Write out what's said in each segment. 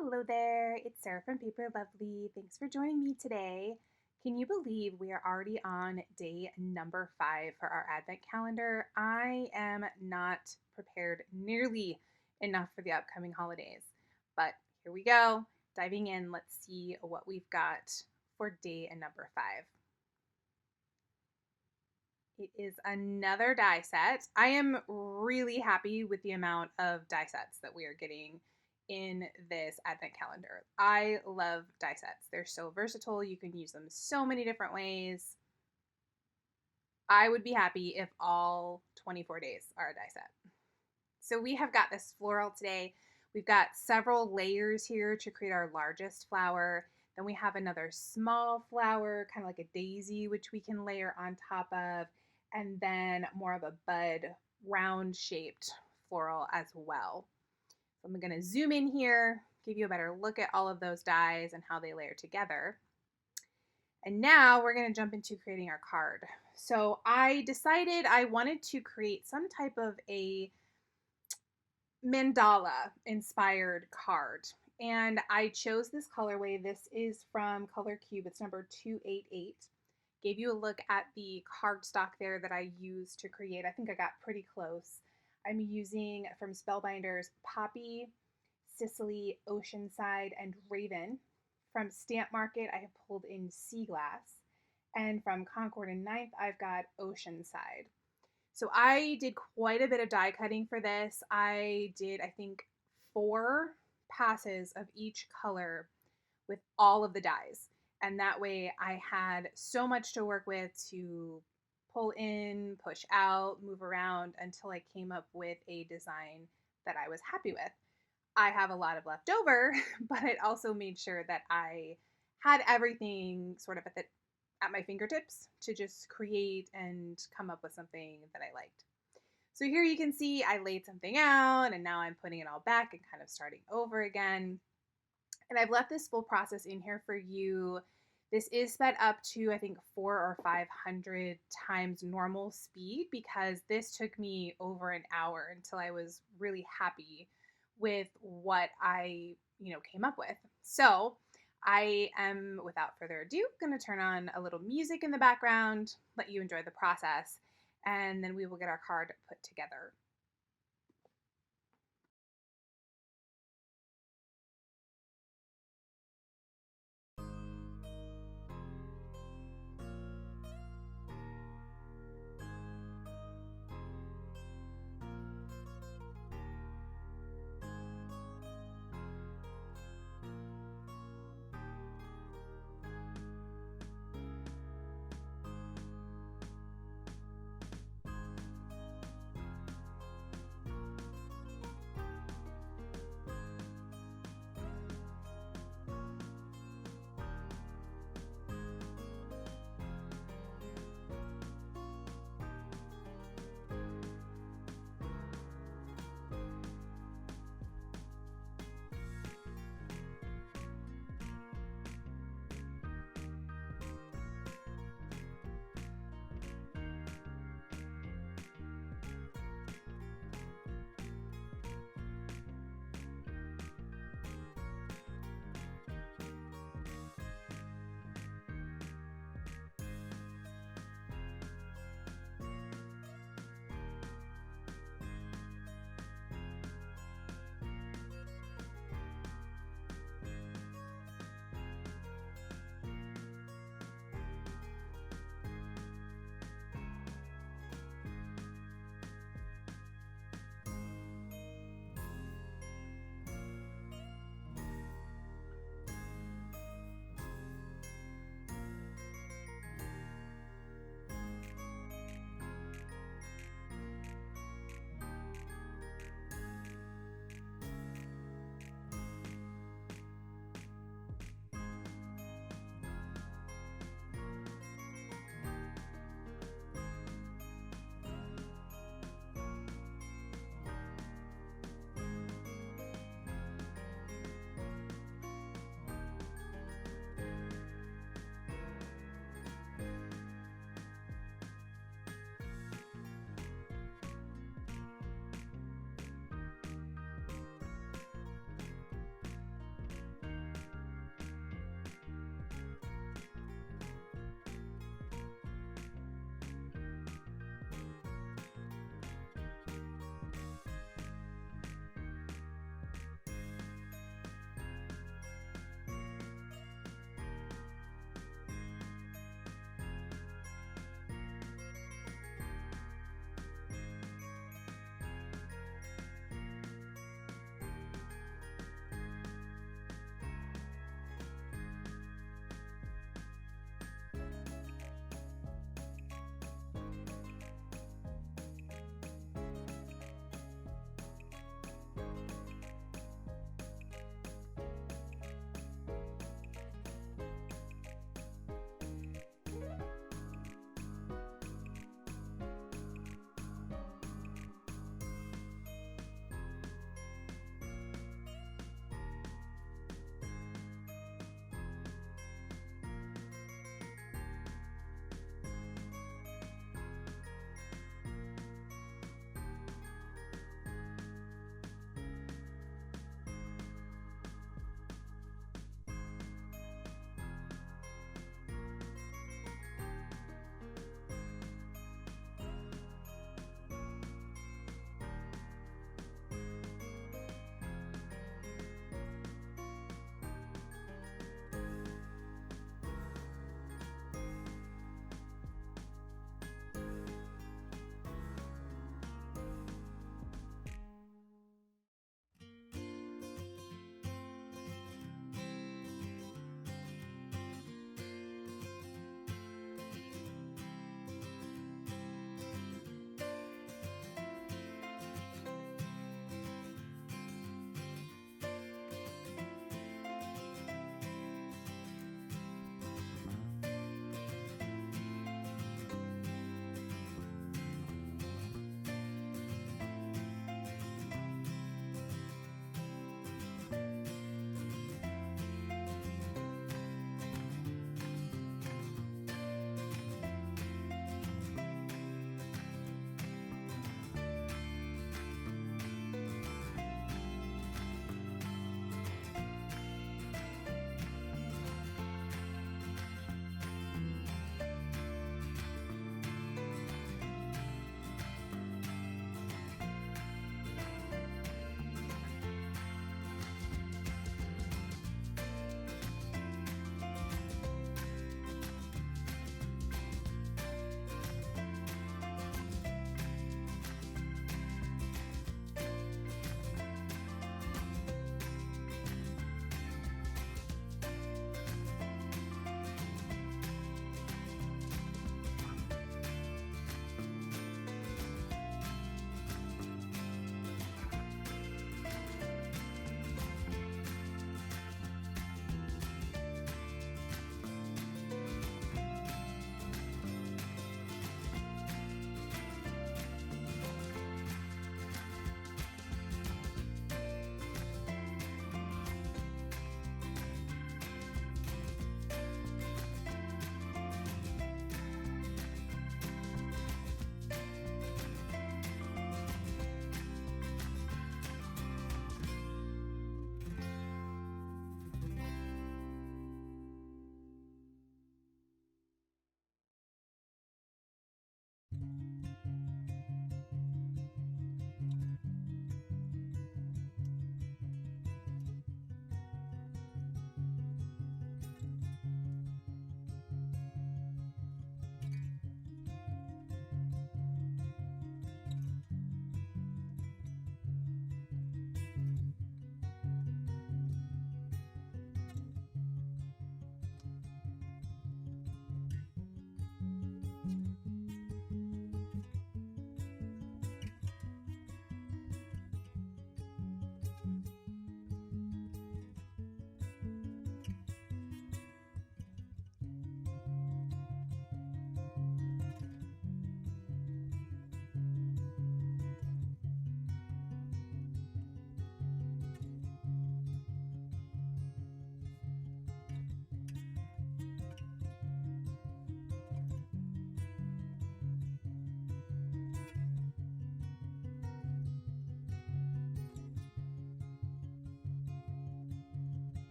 Hello there, it's Sarah from Paper Lovely. Thanks for joining me today. Can you believe we are already on day number 5 for our Advent calendar? I am not prepared nearly enough for the upcoming holidays, but here we go. Diving in, let's see what we've got for day number 5. It is another die set. I am really happy with the amount of die sets that we are getting in this Advent calendar. I love die sets. They're so versatile. You can use them so many different ways. I would be happy if all 24 days are a die set. So we have got this floral today. We've got several layers here to create our largest flower. Then we have another small flower, kind of like a daisy, which we can layer on top of. And then more of a bud, round shaped floral as well. So I'm going to zoom in here, give you a better look at all of those dies and how they layer together. And now we're going to jump into creating our card. So I decided I wanted to create some type of a mandala inspired card. And I chose this colorway. This is from Color Cube. It's number 288. Gave you a look at the cardstock there that I used to create. I think I got pretty close. I'm using from Spellbinders Poppy, Sicily, Oceanside, and Raven. From Stamp Market, I have pulled in Sea Glass. And from Concord and Ninth, I've got Oceanside. So I did quite a bit of die cutting for this. I did, I think, 4 passes of each color with all of the dies. And that way I had so much to work with to pull in, push out, move around until I came up with a design that I was happy with. I have a lot of left over, but it also made sure that I had everything sort of at my fingertips to just create and come up with something that I liked. So here you can see I laid something out and now I'm putting it all back and kind of starting over again. And I've left this full process in here for you. This is sped up to, I think, 400 or 500 times normal speed because this took me over an hour until I was really happy with what I, came up with. So I am, without further ado, going to turn on a little music in the background, let you enjoy the process, and then we will get our card put together.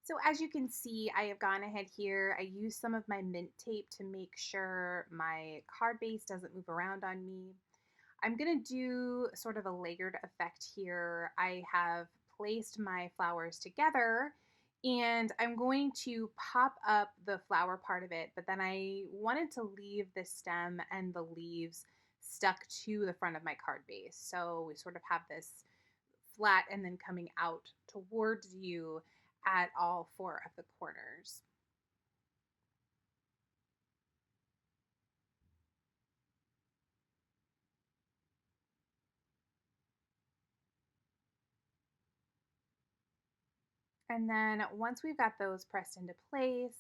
So as you can see, I have gone ahead here. I used some of my mint tape to make sure my card base doesn't move around on me. I'm going to do sort of a layered effect here. I have placed my flowers together and I'm going to pop up the flower part of it, but then I wanted to leave the stem and the leaves stuck to the front of my card base. So we sort of have this flat and then coming out towards you at all four of the corners. And then once we've got those pressed into place,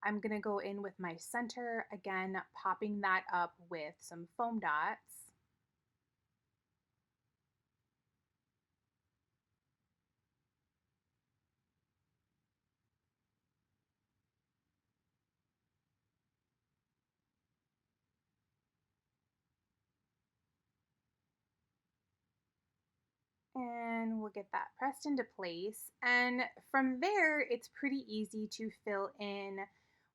I'm going to go in with my center, again, popping that up with some foam dots. And we'll get that pressed into place. And from there, it's pretty easy to fill in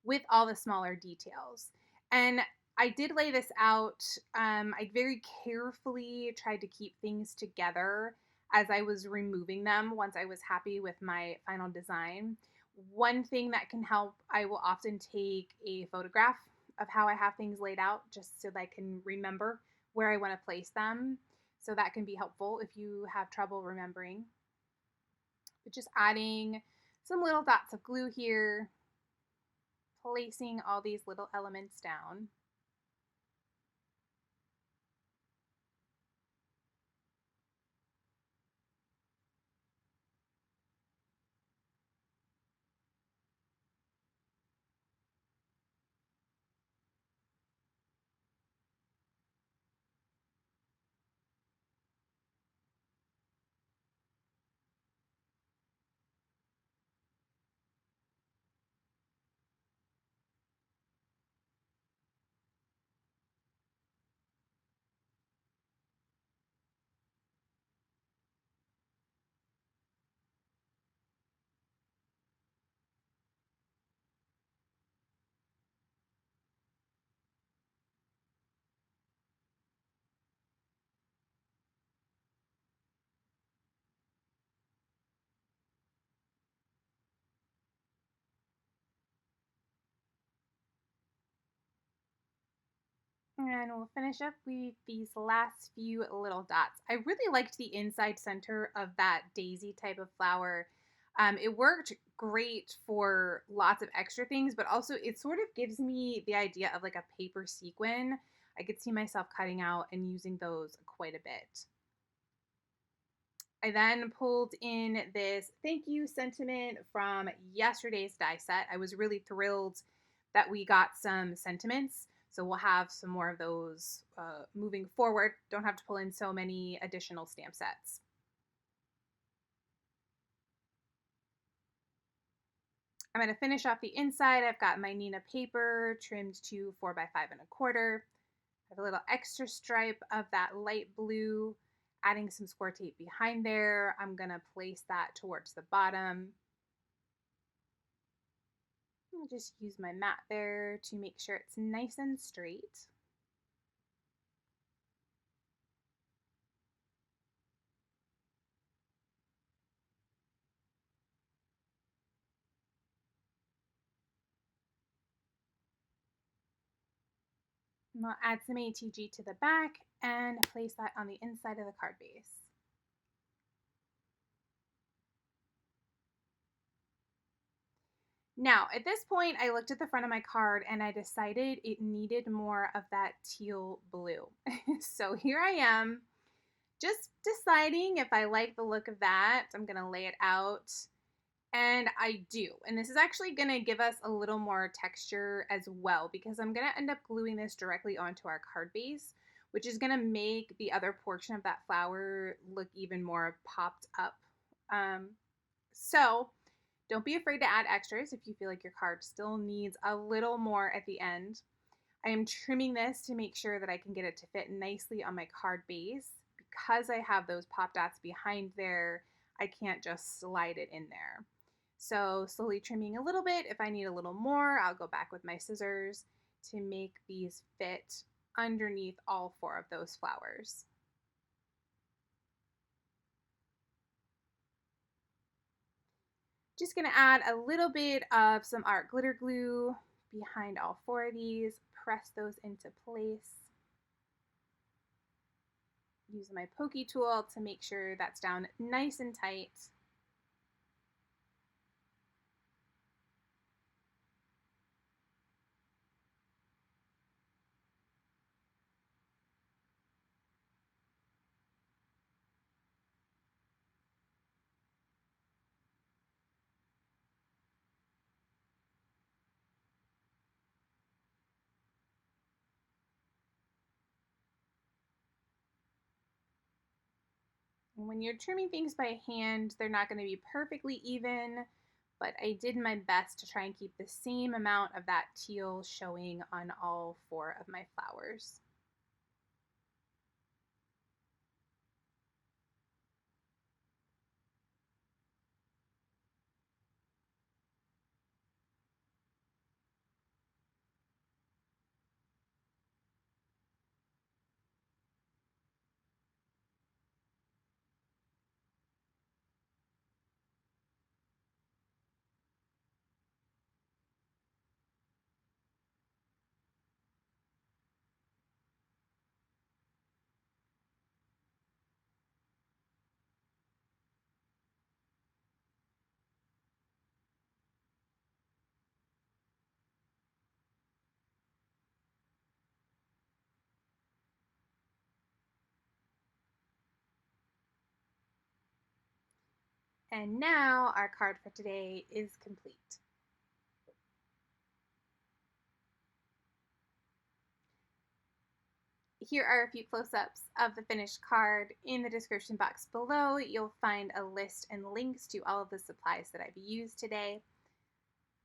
with all the smaller details. And I did lay this out. I very carefully tried to keep things together as I was removing them once I was happy with my final design. One thing that can help, I will often take a photograph of how I have things laid out just so that I can remember where I want to place them. So that can be helpful if you have trouble remembering. But just adding some little dots of glue here, placing all these little elements down. And we'll finish up with these last few little dots. I really liked the inside center of that daisy type of flower. It worked great for lots of extra things, but also it sort of gives me the idea of like a paper sequin. I could see myself cutting out and using those quite a bit. I then pulled in this thank you sentiment from yesterday's die set. I was really thrilled that we got some sentiments. So we'll have some more of those moving forward. Don't have to pull in so many additional stamp sets. I'm going to finish off the inside. I've got my Nina paper trimmed to 4x5 1/4. I have a little extra stripe of that light blue, adding some Scor-Tape behind there. I'm going to place that towards the bottom. I'll just use my mat there to make sure it's nice and straight. And I'll add some ATG to the back and place that on the inside of the card base. Now, at this point, I looked at the front of my card and I decided it needed more of that teal blue. So here I am, just deciding if I like the look of that. I'm going to lay it out. And I do. And this is actually going to give us a little more texture as well because I'm going to end up gluing this directly onto our card base, which is going to make the other portion of that flower look even more popped up. So don't be afraid to add extras if you feel like your card still needs a little more at the end. I am trimming this to make sure that I can get it to fit nicely on my card base. Because I have those pop dots behind there, I can't just slide it in there. So slowly trimming a little bit. If I need a little more, I'll go back with my scissors to make these fit underneath all 4 of those flowers. Just gonna add a little bit of some art glitter glue behind all 4 of these, press those into place. Use my pokey tool to make sure that's down nice and tight. And when you're trimming things by hand, they're not going to be perfectly even, but I did my best to try and keep the same amount of that teal showing on all 4 of my flowers. And now our card for today is complete. Here are a few close-ups of the finished card. In the description box below, you'll find a list and links to all of the supplies that I've used today.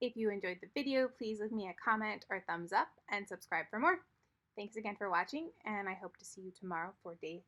If you enjoyed the video, please leave me a comment or thumbs up and subscribe for more. Thanks again for watching, and I hope to see you tomorrow for day